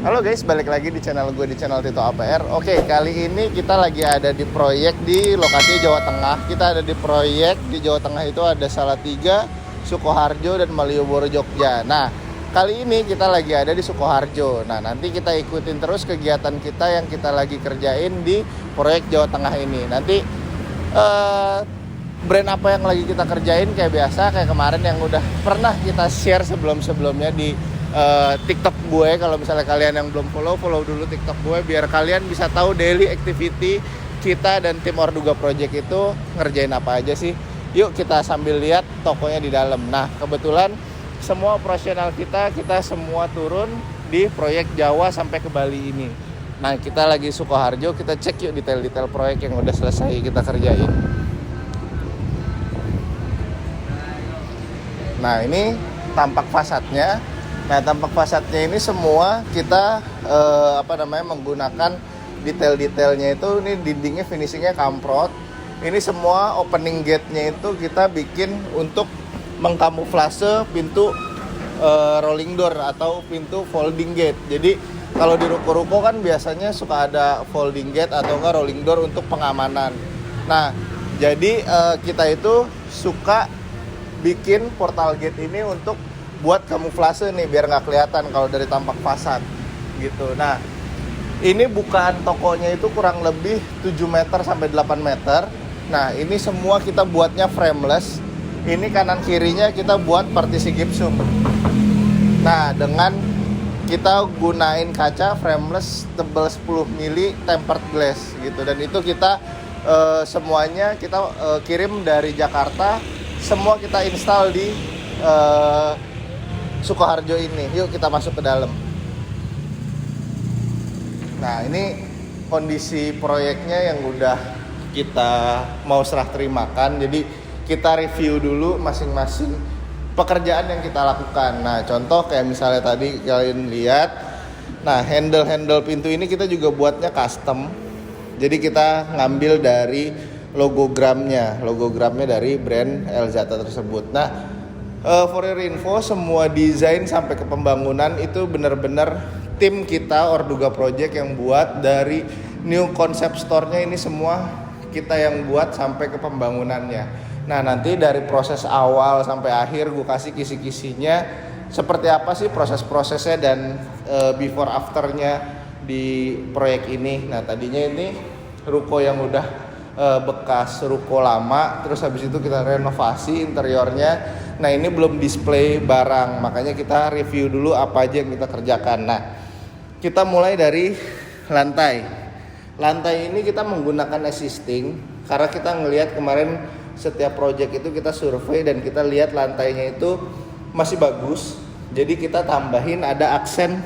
Halo guys, balik lagi di channel gue, di channel Tito APR. Oke, kali ini kita lagi ada di proyek di lokasi Jawa Tengah. Kita ada di proyek di Jawa Tengah itu ada Salatiga, Sukoharjo, dan Malioboro, Jogja. Nah, kali ini kita lagi ada di Sukoharjo. Nah, nanti kita ikutin terus kegiatan kita yang kita lagi kerjain di proyek Jawa Tengah ini. Nanti brand apa yang lagi kita kerjain kayak biasa, kayak kemarin yang udah pernah kita share sebelum-sebelumnya di TikTok gue. Kalau misalnya kalian yang belum follow dulu TikTok gue biar kalian bisa tahu daily activity kita dan tim Orduga Project itu ngerjain apa aja sih. Yuk kita sambil lihat tokonya di dalam. Nah, kebetulan semua operasional kita semua turun di proyek Jawa sampai ke Bali ini. Nah, kita lagi Sukoharjo, kita cek yuk detail-detail proyek yang udah selesai kita kerjain. Nah, ini tampak fasadnya. Nah, tampak fasadnya ini semua kita menggunakan detail-detailnya itu. Ini dindingnya finishingnya kamprot. Ini semua opening gate-nya itu kita bikin untuk mengkamuflase pintu rolling door atau pintu folding gate. Jadi kalau di ruko-ruko kan biasanya suka ada folding gate atau enggak rolling door untuk pengamanan. Nah, jadi kita itu suka bikin portal gate ini untuk buat kamuflase nih biar nggak kelihatan kalau dari tampak fasad gitu. Nah, ini bukaan tokonya itu kurang lebih 7 meter sampai 8 meter. Nah, ini semua kita buatnya frameless. Ini kanan kirinya kita buat partisi gipsum. Nah, dengan kita gunain kaca frameless tebal 10 mili tempered glass gitu. Dan itu kita semuanya kita kirim dari Jakarta. Semua kita install di Sukoharjo ini. Yuk kita masuk ke dalam. Nah, ini kondisi proyeknya yang udah kita mau serah terimakan. Jadi kita review dulu masing-masing pekerjaan yang kita lakukan. Nah, contoh kayak misalnya tadi kalian lihat. Nah, handle pintu ini kita juga buatnya custom. Jadi kita ngambil dari logogramnya dari brand Elzata tersebut. Nah, for your info, semua desain sampai ke pembangunan itu benar-benar tim kita Orduga Project yang buat. Dari new concept store-nya ini semua kita yang buat sampai ke pembangunannya. Nah, nanti dari proses awal sampai akhir gue kasih kisi-kisinya seperti apa sih proses-prosesnya dan before after-nya di proyek ini. Nah, tadinya ini ruko yang udah bekas ruko lama, terus habis itu kita renovasi interiornya. Nah, ini belum display barang, makanya kita review dulu apa aja yang kita kerjakan. Nah, kita mulai dari lantai. Lantai ini kita menggunakan existing karena kita ngelihat kemarin setiap project itu kita survei dan kita lihat lantainya itu masih bagus. Jadi kita tambahin ada aksen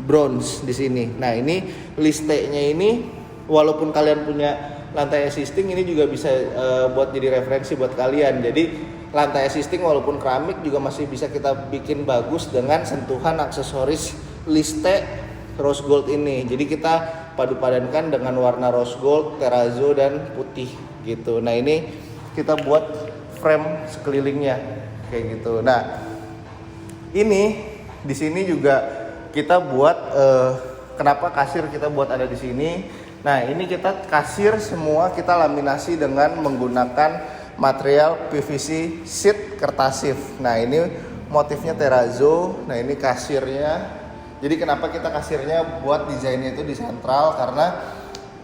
bronze di sini. Nah, ini listenya ini walaupun kalian punya lantai existing, ini juga bisa buat jadi referensi buat kalian. Jadi lantai existing walaupun keramik juga masih bisa kita bikin bagus dengan sentuhan aksesoris liste rose gold ini. Jadi kita padu-padankan dengan warna rose gold, terrazzo, dan putih gitu. Nah, ini kita buat frame sekelilingnya kayak gitu. Nah, ini di sini juga kita buat kenapa kasir kita buat ada di sini. Nah, ini kita kasir semua kita laminasi dengan menggunakan material PVC sheet kertasif. Nah, ini motifnya terrazzo. Nah, ini kasirnya. Jadi kenapa kita kasirnya buat desainnya itu di sentral, karena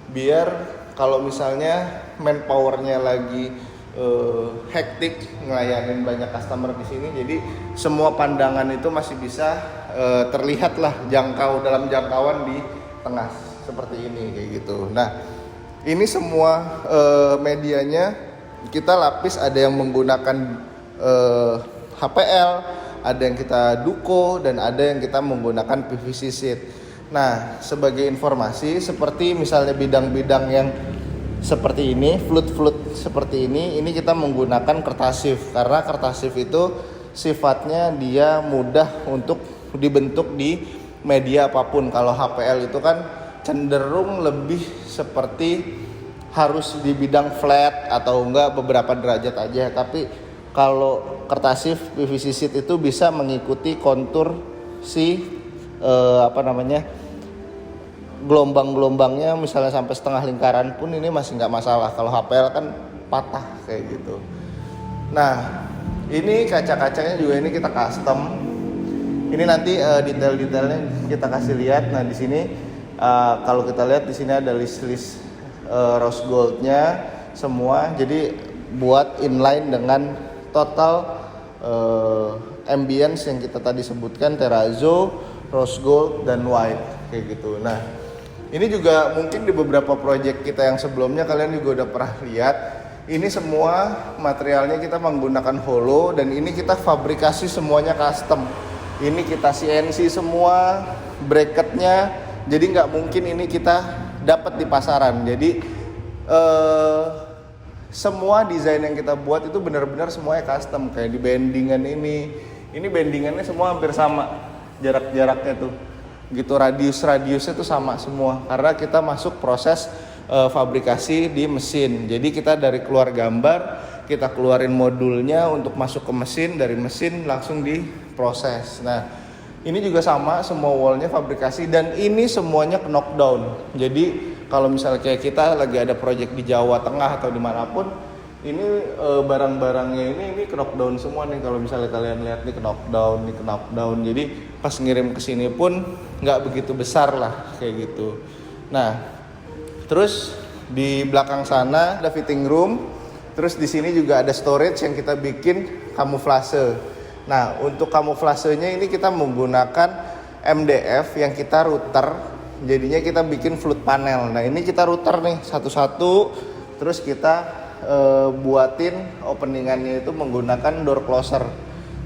biar kalau misalnya manpowernya lagi hektik ngelayanin banyak customer di sini, jadi semua pandangan itu masih bisa terlihat lah dalam jangkauan di tengah seperti ini kayak gitu. Nah, ini semua medianya kita lapis, ada yang menggunakan HPL, ada yang kita duko, dan ada yang kita menggunakan PVC sheet. Nah, sebagai informasi, seperti misalnya bidang-bidang yang seperti ini, flut seperti ini kita menggunakan kertasif karena kertasif itu sifatnya dia mudah untuk dibentuk di media apapun. Kalau HPL itu kan cenderung lebih seperti harus di bidang flat atau enggak beberapa derajat aja. Tapi kalau kertasif PVC sheet itu bisa mengikuti kontur si gelombang-gelombangnya misalnya sampai setengah lingkaran pun ini masih nggak masalah. Kalau HPL kan patah kayak gitu. Nah, ini kaca-kacanya juga ini kita custom. Ini nanti detail-detailnya kita kasih lihat. Nah, di sini kalau kita lihat di sini ada list-list rose goldnya semua. Jadi buat inline dengan total ambience yang kita tadi sebutkan, terrazzo, rose gold dan white kayak gitu. Nah, ini juga mungkin di beberapa project kita yang sebelumnya kalian juga udah pernah lihat. Ini semua materialnya kita menggunakan holo dan ini kita fabrikasi semuanya custom. Ini kita CNC semua bracketnya, jadi nggak mungkin ini kita dapat di pasaran. Jadi semua desain yang kita buat itu benar-benar semuanya custom. Kayak di bendingan ini bendingannya semua hampir sama jarak-jaraknya tuh. Gitu radiusnya tuh sama semua karena kita masuk proses fabrikasi di mesin. Jadi kita dari keluar gambar, kita keluarin modulnya untuk masuk ke mesin, dari mesin langsung diproses. Nah, ini juga sama, semua wallnya fabrikasi dan ini semuanya knockdown. Jadi kalau misalnya kayak kita lagi ada project di Jawa Tengah atau dimanapun, ini barang-barangnya ini knockdown semua nih. Kalau misalnya kalian lihat nih knockdown. Jadi pas ngirim ke sini pun nggak begitu besar lah kayak gitu. Nah, terus di belakang sana ada fitting room. Terus di sini juga ada storage yang kita bikin kamuflase. Nah, untuk kamuflasenya ini kita menggunakan MDF yang kita router. Jadinya kita bikin float panel. Nah, ini kita router nih satu-satu. Terus kita buatin openingannya itu menggunakan door closer.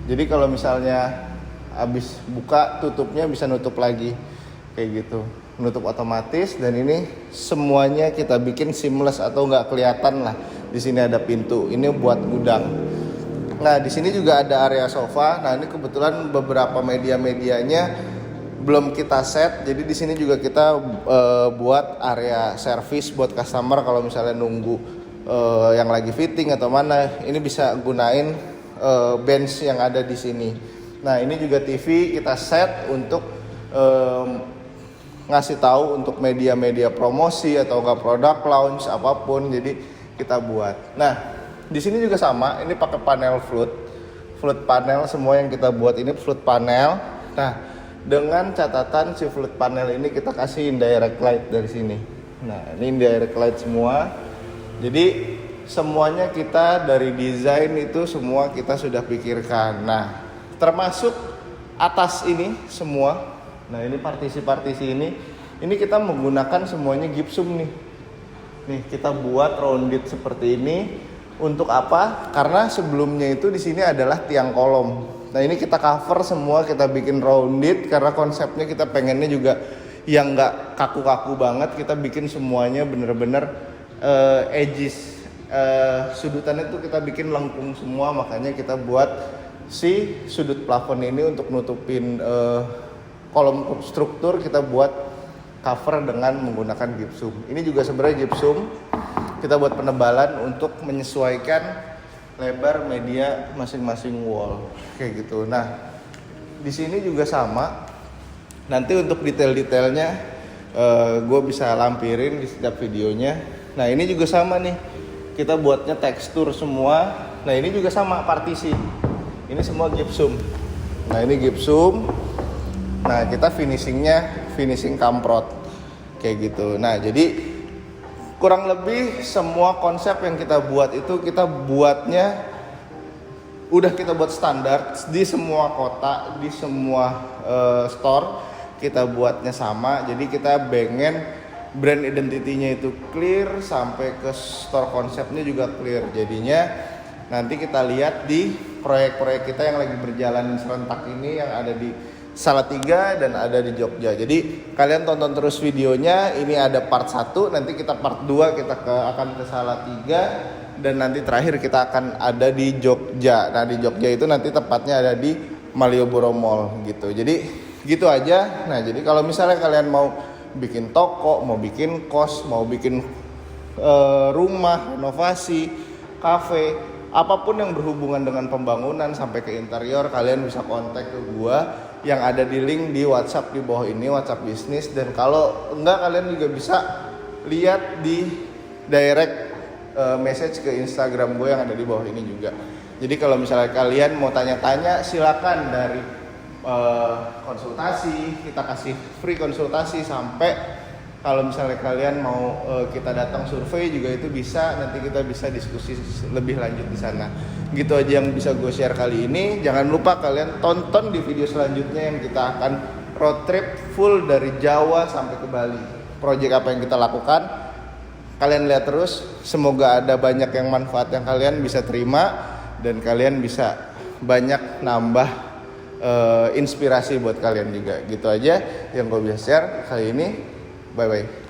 Jadi kalau misalnya habis buka tutupnya bisa nutup lagi kayak gitu, nutup otomatis. Dan ini semuanya kita bikin seamless atau nggak kelihatan lah. Di sini ada pintu, ini buat gudang. Nah, di sini juga ada area sofa. Nah, ini kebetulan beberapa media-medianya belum kita set. Jadi di sini juga kita buat area service buat customer kalau misalnya nunggu yang lagi fitting atau mana, ini bisa gunain bench yang ada di sini. Nah, ini juga TV kita set untuk ngasih tahu untuk media-media promosi atau enggak produk launch apapun. Jadi kita buat. Nah, di sini juga sama, ini pakai panel float panel semua yang kita buat ini float panel. Nah, dengan catatan si float panel ini kita kasih indirect light dari sini. Nah, ini indirect light semua. Jadi semuanya kita dari desain itu semua kita sudah pikirkan. Nah, termasuk atas ini semua. Nah, ini partisi-partisi ini kita menggunakan semuanya gypsum nih. Nih kita buat rounded seperti ini. Untuk apa? Karena sebelumnya itu di sini adalah tiang kolom. Nah, ini kita cover semua, kita bikin rounded karena konsepnya kita pengennya juga yang nggak kaku-kaku banget. Kita bikin semuanya bener-bener edges, sudutannya tuh kita bikin lengkung semua. Makanya kita buat si sudut plafon ini untuk nutupin kolom struktur, kita buat cover dengan menggunakan gypsum. Ini juga sebenarnya gypsum kita buat penebalan untuk menyesuaikan lebar media masing-masing wall kayak gitu. Nah, di sini juga sama. Nanti untuk detail-detailnya gue bisa lampirin di setiap videonya. Nah, ini juga sama nih, kita buatnya tekstur semua. Nah, ini juga sama partisi, ini semua gypsum. Nah, ini gypsum. Nah, kita finishing kamprot kayak gitu. Nah, jadi kurang lebih semua konsep yang kita buat itu kita buatnya udah kita buat standar di semua kota, di semua store kita buatnya sama. Jadi kita pengen brand identity-nya itu clear, sampai ke store konsepnya juga clear. Jadinya nanti kita lihat di proyek-proyek kita yang lagi berjalan serentak ini yang ada di Salatiga dan ada di Jogja. Jadi kalian tonton terus videonya. Ini ada part 1, nanti kita part 2 kita akan ke Salatiga dan nanti terakhir kita akan ada di Jogja. Nah, di Jogja itu nanti tepatnya ada di Malioboro Mall gitu. Jadi gitu aja. Nah, jadi kalau misalnya kalian mau bikin toko, mau bikin kos, mau bikin rumah, renovasi, kafe, apapun yang berhubungan dengan pembangunan sampai ke interior, kalian bisa kontak ke gua yang ada di link di WhatsApp di bawah ini, WhatsApp bisnis. Dan kalau enggak, kalian juga bisa lihat di direct message ke Instagram gue yang ada di bawah ini juga. Jadi kalau misalnya kalian mau tanya-tanya, silakan dari konsultasi, kita kasih free konsultasi, sampai kalau misalnya kalian mau kita datang survei juga itu bisa, nanti kita bisa diskusi lebih lanjut di sana. Gitu aja yang bisa gue share kali ini. Jangan lupa kalian tonton di video selanjutnya yang kita akan road trip full dari Jawa sampai ke Bali. Project apa yang kita lakukan, kalian lihat terus. Semoga ada banyak yang manfaat yang kalian bisa terima dan kalian bisa banyak nambah inspirasi buat kalian juga. Gitu aja yang gue bisa share kali ini. Bye bye.